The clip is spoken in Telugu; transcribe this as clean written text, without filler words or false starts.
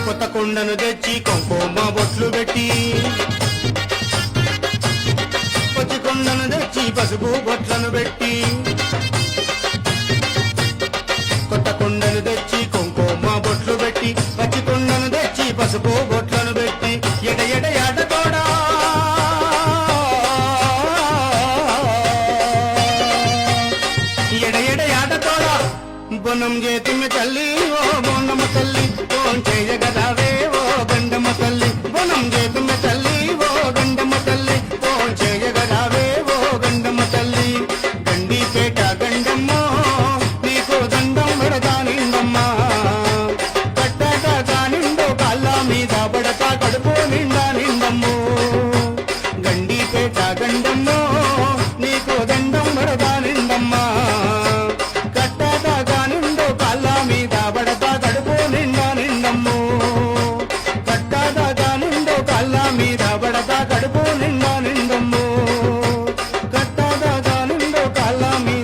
కొత్త కుండను తెచ్చి కుంకుమ బొట్లు పెట్టి పచ్చి కుండను తెచ్చి పసుపు బొట్లను పెట్టి కొత్త కుండను తెచ్చి కుంకుమ బొట్లు పెట్టి పచ్చి కుండను తెచ్చి పసుపు